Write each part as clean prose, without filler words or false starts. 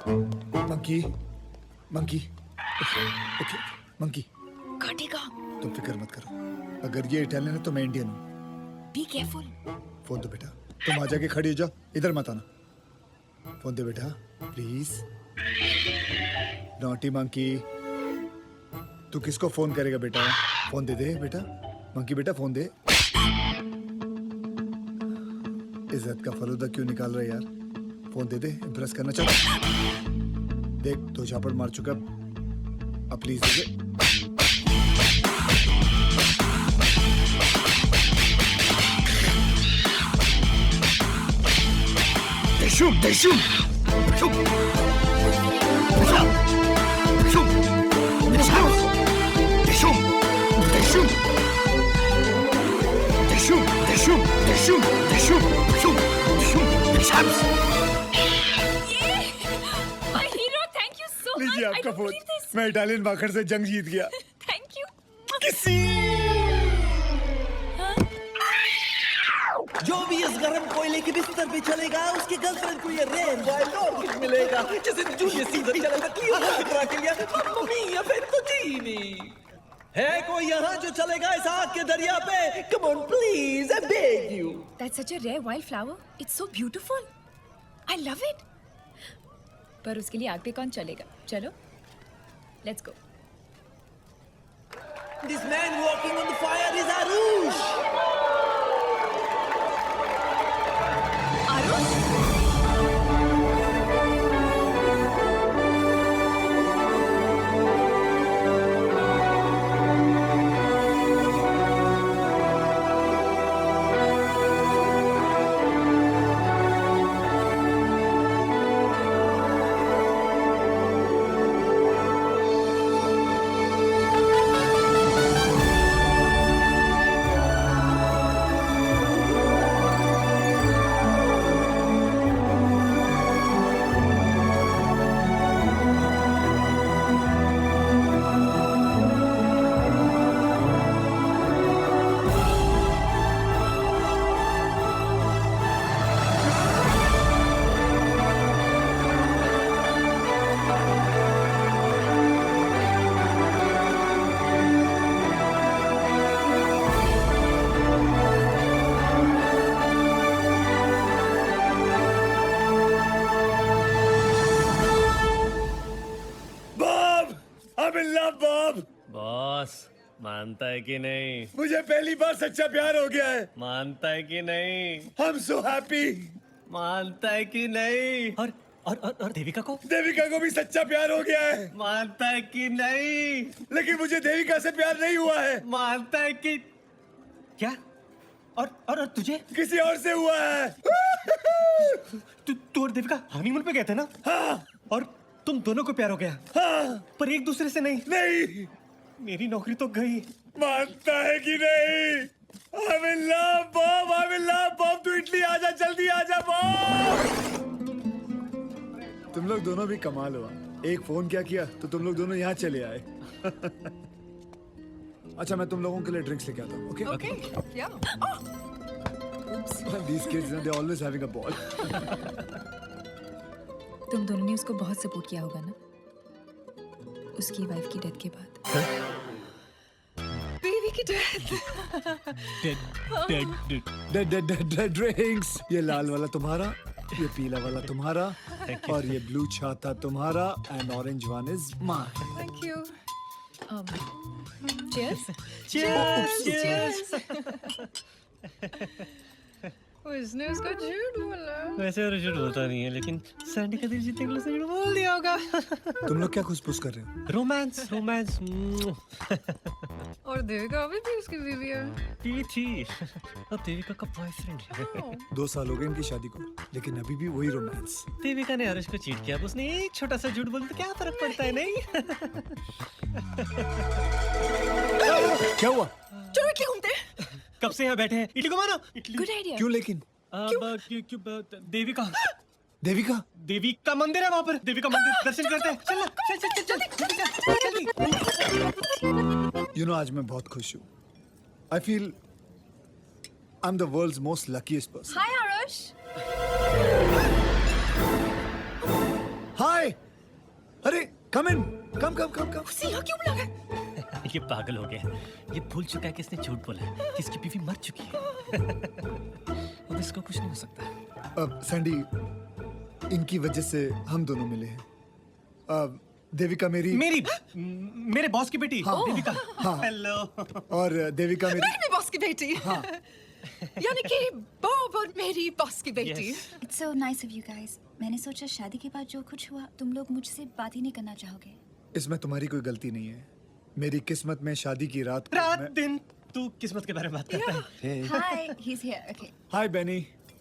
Monkey monkey okay monkey काटेगा। तुम फिक्र मत करो, अगर ये इटालियन है तो मैं इंडियन हूँ। Be careful. फोन दो बेटा, तुम आ जाके खड़ी हो जाओ, इधर मत आना। फोन दे बेटा प्लीज। नॉटी मंकी, तू किसको फोन करेगा बेटा? फोन दे दे बेटा। मंकी बेटा फोन दे। इज्जत का फलूदा क्यों निकाल रहा है यार? फोन दे दे, इम्प्रेस करना चाहता। देख दो झापड़ मार चुका, अब please they they. Shoot! They shoot! Shoot! They shoot! They shoot! They shoot! They shoot! They shoot! They shoot! They shoot! They shoot! Shoot! Shoot! They shoot! My hero, thank you so much. लीजिए I आपका don't phone. believe this. मैं Italian बाखर से जंग जीत गया। Thank you. किसी जो भी इस गर्म कोयले के बिस्तर पे चलेगा उसकी गर्लफ्रेंड को ये रेयर वाइल्ड ऑर्किड मिलेगा। जैसे जूलियस सीजर चला था क्लियोपेट्रा के लिए, मम्मा मिया फेत्तुचीनी। है कोई यहाँ जो चलेगा इस आग के दरिया पे? Come on please, I beg you. That's such a rare wildflower. It's so beautiful. I love it. पर उसके लिए आग पे कौन चलेगा? चलो, let's go. This man walking on the fire is Arush. Aarush? I'm in love, Bob! Boss मानता है कि नहीं? मुझे पहली बार सच्चा प्यार हो गया है। मानता है कि नहीं? I'm so happy! मानता है कि नहीं? और देविका को? देविका को भी सच्चा प्यार हो गया है। मानता है कि नहीं? लेकिन मुझे देविका से प्यार नहीं हुआ है। मानता है कि क्या? और तुझे? किसी और से हुआ है। तू और देविका हनीमून पे गए थे ना? हाँ, और तुम दोनों को प्यार हो गया? हाँ, पर एक दूसरे से नहीं? नहीं। मेरी नौकरी तो गई। मानता है कि नहीं? I'm in love, Bob! I'm in love, Bob! तू इटली आजा, जल्दी आजा, Bob! तुम लोग दोनों भी कमाल हुआ। एक फोन क्या किया तो तुम लोग दोनों यहाँ चले आए। अच्छा, मैं तुम लोगों के लिए ड्रिंक्स लेके आता हूँ, okay? Okay. Yeah. These kids, they're always having a ball. तुम दोनों ने उसको बहुत सपोर्ट किया होगा ना, उसकी वाइफ की डेथ के बाद। बेबी की डेथ। Dead drinks. ये लाल वाला तुम्हारा, ये पीला वाला तुम्हारा, और ये ब्लू छाता तुम्हारा, and orange one is mine. Thank you. Cheers. Cheers! उसने उसको झूठ बोला। वैसे और झूठ होता नहीं है, लेकिन सैंडी का दिल जीतने के लिए उसने झूठ बोल दिया होगा। तुम लोग क्या खुशपुश कर रहे हो? रोमांस और देविका अभी भी उसकी बीवी है। बीवी थी, अब देविका का बॉयफ्रेंड है। 2 साल हो गए इनकी शादी को, लेकिन अभी भी वही रोमांस। देविका ने हर्ष को चीट किया, अब उसने एक छोटा सा झूठ बोल तो क्या फर्क पड़ता है? नहीं क्या हुआ? चलो इटली घूमते हैं। कब से यहाँ बैठे हैं? इटली को मानो। Good idea. क्यों लेकिन? देविका देविका मंदिर है वहाँ पर। देविका मंदिर दर्शन करते हैं। चल You know, आज मैं बहुत खुश हूँ। I feel I'm the world's most luckiest person. Hi Aarush. Hi! अरे कम इन, कम। उसे यहाँ क्यों बुला रहा है? ये पागल हो गया। ये भूल चुका है कि इसने झूठ बोला है कि इसकी बीवी मर चुकी है। अब इसको कुछ नहीं हो सकता। अब सैंडी, इनकी वजह से हम दोनों मिले हैं। अब देविका मेरे बॉस की बेटी देविका। हेलो। और देविका मेरी मेरी बॉस की बेटी यानी कि बॉब और मेरी बॉस की बेटी। It's so nice of you guys. मैंने सोचा शादी के बाद जो कुछ हुआ तुम लोग मुझसे बात ही नहीं करना चाहोगे। इसमें तुम्हारी कोई गलती नहीं है। मेरी किस्मत में शादी की रात को मैं... दिन तू किस्मत के बारे में बात करता है। Hi, he's here. Okay. Hi Benny.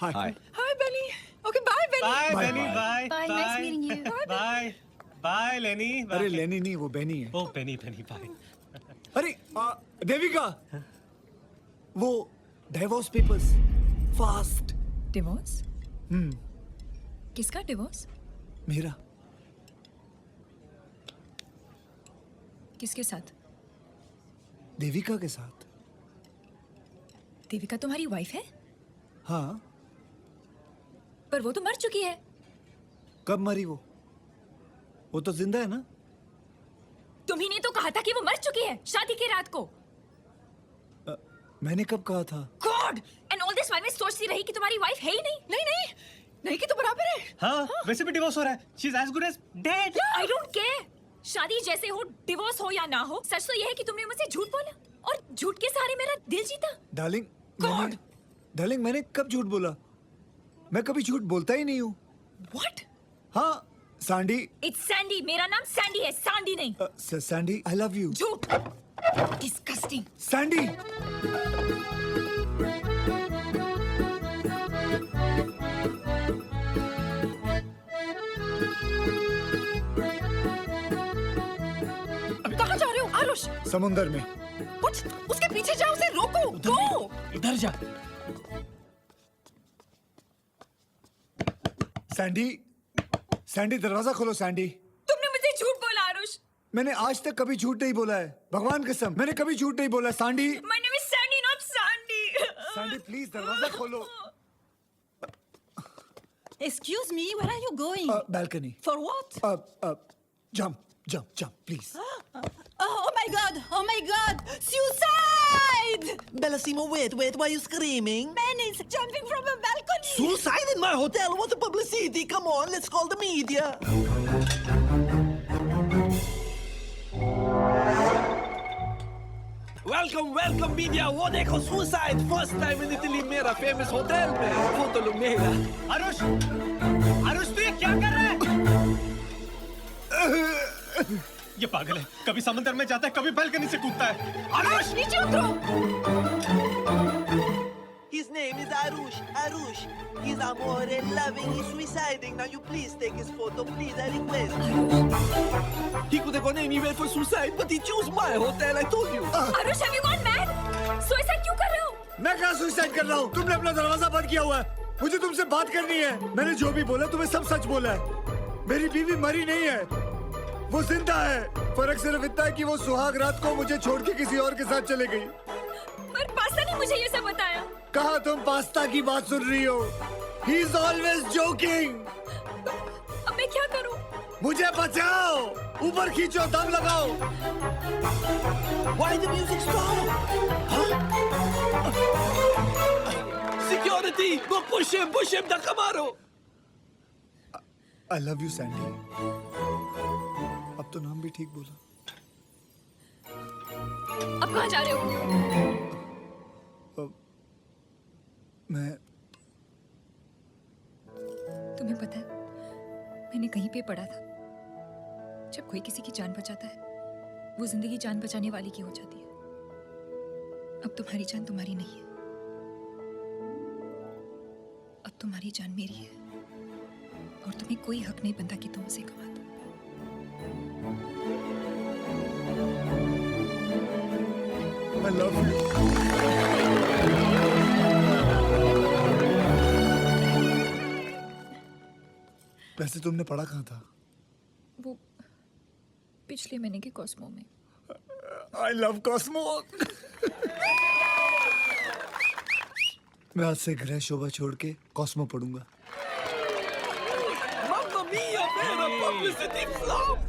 Hi. Hi Benny. Okay bye Benny. Bye Bye, Benny. bye. Bye Bye, nice meeting you. Bye bye Lenny. अरे लेनी नहीं, वो बेनी है। ओ बेनी बाय। अरे देविका, वो डिवोर्स पेपर्स फास्ट। डिवोर्स? किसका divorce? मेरा। किसके साथ? देविका के साथ। देविका तुम्हारी वाइफ है? हाँ। पर वो तो मर चुकी है। कब मरी वो तो जिंदा है ना। तुम्ही ने तो कहा था कि वो मर चुकी है शादी की रात को। मैंने कब कहा था? God, and all this while मैं सोचती रही कि तुम्हारी वाइफ है ही नहीं। नहीं कि तो बराबर है। हाँ, वैसे भी डिवोर्स हो रहा है। She is as good as dead. I don't care, शादी जैसे हो, डिवोर्स हो या ना हो, सच तो यह है कि तुमने मुझसे झूठ बोला और झूठ के सहारे मेरा दिल जीता। डार्लिंग मैंने कब झूठ बोला? मैं कभी झूठ बोलता ही नहीं हूँ। व्हाट? हाँ सैंडी। इट्स सैंडी, मेरा नाम सैंडी है, सांडी नहीं। Sandy, I love you. झूठ। डिस्गस्टिंग। सैंडी। कहाँ जा रहे हो आरुष? समुंदर में। उसके पीछे जाओ, उसे रोको। गो। इधर जा। सैंडी दरवाजा खोलो। सैंडी, तुमने मुझे झूठ बोला आरुष। मैंने आज तक कभी झूठ नहीं बोला है, भगवान कसम मैंने कभी झूठ नहीं बोला। Sandy. My name is Sandy, not Sandy. Sandy please दरवाजा खोलो। Excuse me, where are you going? Balcony. For what? Jump please. Oh my God! Suicide! Bellissimo, wait, why are you screaming? Man is jumping from a balcony. Suicide in my hotel? What a publicity! Come on, let's call the media. Welcome media. वो देखो suicide first time in Italy मेरा famous hotel में photo लो मेरा। आरुष तू ये क्या कर रहा है? ये पागल है, कभी समंदर में जाता है, कभी बालकनी से कूदता है। आरुष नीचे उतरो। His name is Arush. He's amore loving, he's suiciding. Now you please take his photo, please, I request. He could have gone anywhere for suicide, but he chose my hotel, I told you. Aarush, have you gone mad? Suicide क्यों कर रहे हो? मैं कहाँ suicide कर रहा हूँ? तुमने अपना दरवाजा बंद किया हुआ है। मुझे तुमसे बात करनी है। मैंने जो भी बोला तुम्हें सब सच बोला है। मेरी बीवी मरी नहीं है, वो जिंदा है। फर्क सिर्फ इतना है कि वो सुहाग रात को मुझे छोड़ के किसी और के साथ चले गई। पर पास्ता ने मुझे ये सब बताया। कहाँ तुम पास्ता की बात सुन रही हो? He is always joking. अब मैं क्या करूं? मुझे बचाओ, ऊपर खींचो, दम लगाओ। Why the music stop? Huh? Security! Go push him, da Camaro! I love you, Sandy. अब तो नाम भी ठीक बोला। अब कहाँ जा रहे हो? मैं तुम्हें पता है, मैंने कहीं पे पढ़ा था, जब कोई किसी की जान बचाता है, वो जिंदगी जान बचाने वाली की हो जाती है। अब तुम्हारी जान तुम्हारी नहीं है, अब तुम्हारी जान मेरी है, और तुम्हें कोई हक नहीं बनता कि तुम उसे गवा दो। I love you. वैसे तुमने पढ़ा कहाँ था? वो पिछले महीने के कॉस्मो में। I love Cosmo. मैं आज से गृह शोभा छोड़ के कॉस्मो पढ़ूंगा। Mamma mia, man, a publicity flop!